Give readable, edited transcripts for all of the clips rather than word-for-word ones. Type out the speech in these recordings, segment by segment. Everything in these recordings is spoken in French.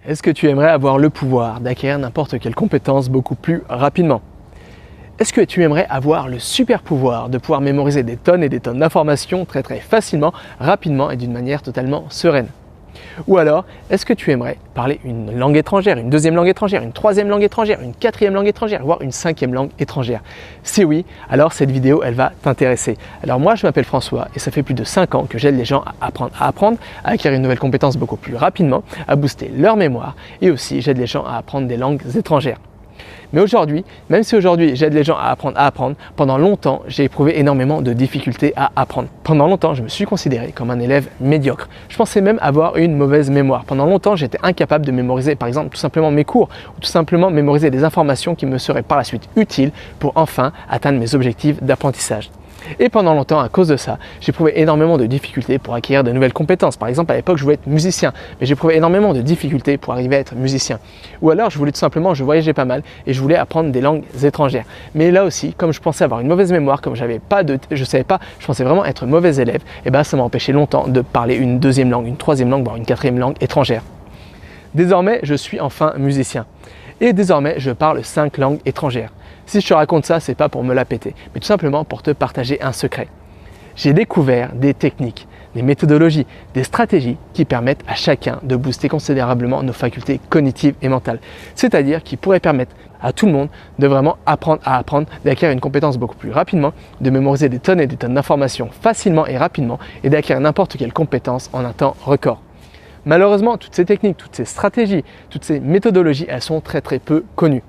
Est-ce que tu aimerais avoir le pouvoir d'acquérir n'importe quelle compétence beaucoup plus rapidement? Est-ce que tu aimerais avoir le super pouvoir de pouvoir mémoriser des tonnes et des tonnes d'informations très facilement, rapidement et d'une manière totalement sereine? Ou alors, est-ce que tu aimerais parler une langue étrangère, une deuxième langue étrangère, une troisième langue étrangère, une quatrième langue étrangère, voire une cinquième langue étrangère? Si oui, alors cette vidéo, elle va t'intéresser. Alors moi, je m'appelle François et ça fait plus de 5 ans que j'aide les gens à apprendre, à acquérir une nouvelle compétence beaucoup plus rapidement, à booster leur mémoire et aussi j'aide les gens à apprendre des langues étrangères. Mais aujourd'hui, même si aujourd'hui j'aide les gens à apprendre, pendant longtemps j'ai éprouvé énormément de difficultés à apprendre. Pendant longtemps, je me suis considéré comme un élève médiocre. Je pensais même avoir une mauvaise mémoire. Pendant longtemps, j'étais incapable de mémoriser par exemple tout simplement mes cours ou tout simplement mémoriser des informations qui me seraient par la suite utiles pour enfin atteindre mes objectifs d'apprentissage. Et pendant longtemps, à cause de ça, j'ai éprouvé énormément de difficultés pour acquérir de nouvelles compétences. Par exemple, à l'époque, je voulais être musicien, mais j'ai éprouvé énormément de difficultés pour arriver à être musicien. Ou alors, je voyageais pas mal et je voulais apprendre des langues étrangères. Mais là aussi, comme je pensais avoir une mauvaise mémoire, comme je pensais vraiment être mauvais élève, et ben ça m'a empêché longtemps de parler une deuxième langue, une troisième langue, voire une quatrième langue étrangère. Désormais, je suis enfin musicien. Et désormais, je parle 5 langues étrangères. Si je te raconte ça, c'est pas pour me la péter, mais tout simplement pour te partager un secret. J'ai découvert des techniques, des méthodologies, des stratégies qui permettent à chacun de booster considérablement nos facultés cognitives et mentales. C'est-à-dire qui pourraient permettre à tout le monde de vraiment apprendre à apprendre, d'acquérir une compétence beaucoup plus rapidement, de mémoriser des tonnes et des tonnes d'informations facilement et rapidement et d'acquérir n'importe quelle compétence en un temps record. Malheureusement, toutes ces techniques, toutes ces stratégies, toutes ces méthodologies, elles sont très peu connues.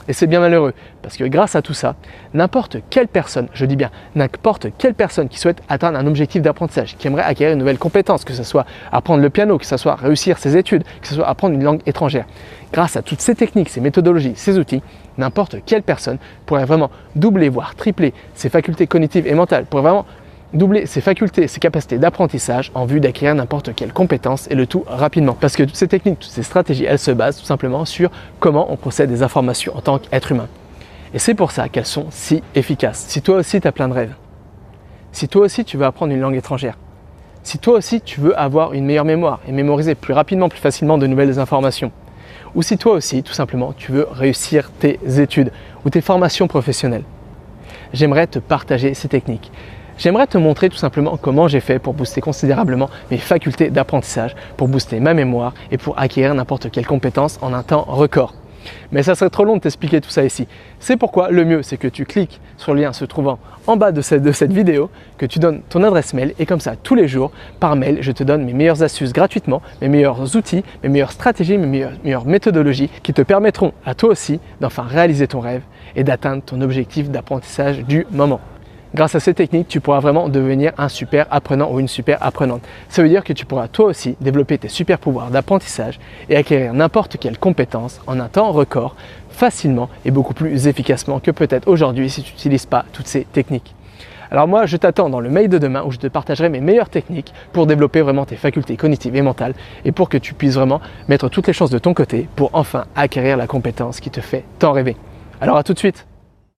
Et c'est bien malheureux, parce que grâce à tout ça, n'importe quelle personne, je dis bien n'importe quelle personne qui souhaite atteindre un objectif d'apprentissage, qui aimerait acquérir une nouvelle compétence, que ce soit apprendre le piano, que ce soit réussir ses études, que ce soit apprendre une langue étrangère, grâce à toutes ces techniques, ces méthodologies, ces outils, n'importe quelle personne pourrait vraiment doubler, voire tripler ses facultés cognitives et mentales, pourrait vraiment doubler ses facultés, ses capacités d'apprentissage en vue d'acquérir n'importe quelle compétence et le tout rapidement. Parce que toutes ces techniques, toutes ces stratégies, elles se basent tout simplement sur comment on procède des informations en tant qu'être humain. Et c'est pour ça qu'elles sont si efficaces. Si toi aussi tu as plein de rêves, si toi aussi tu veux apprendre une langue étrangère, si toi aussi tu veux avoir une meilleure mémoire et mémoriser plus rapidement, plus facilement de nouvelles informations, ou si toi aussi tout simplement tu veux réussir tes études ou tes formations professionnelles, j'aimerais te partager ces techniques. J'aimerais te montrer tout simplement comment j'ai fait pour booster considérablement mes facultés d'apprentissage, pour booster ma mémoire et pour acquérir n'importe quelle compétence en un temps record. Mais ça serait trop long de t'expliquer tout ça ici. C'est pourquoi le mieux, c'est que tu cliques sur le lien se trouvant en bas de cette vidéo, que tu donnes ton adresse mail et comme ça, tous les jours, par mail, je te donne mes meilleures astuces gratuitement, mes meilleurs outils, mes meilleures stratégies, mes meilleures méthodologies qui te permettront à toi aussi d'enfin réaliser ton rêve et d'atteindre ton objectif d'apprentissage du moment. Grâce à ces techniques, tu pourras vraiment devenir un super apprenant ou une super apprenante. Ça veut dire que tu pourras toi aussi développer tes super pouvoirs d'apprentissage et acquérir n'importe quelle compétence en un temps record, facilement et beaucoup plus efficacement que peut-être aujourd'hui si tu n'utilises pas toutes ces techniques. Alors moi, je t'attends dans le mail de demain où je te partagerai mes meilleures techniques pour développer vraiment tes facultés cognitives et mentales et pour que tu puisses vraiment mettre toutes les chances de ton côté pour enfin acquérir la compétence qui te fait tant rêver. Alors à tout de suite!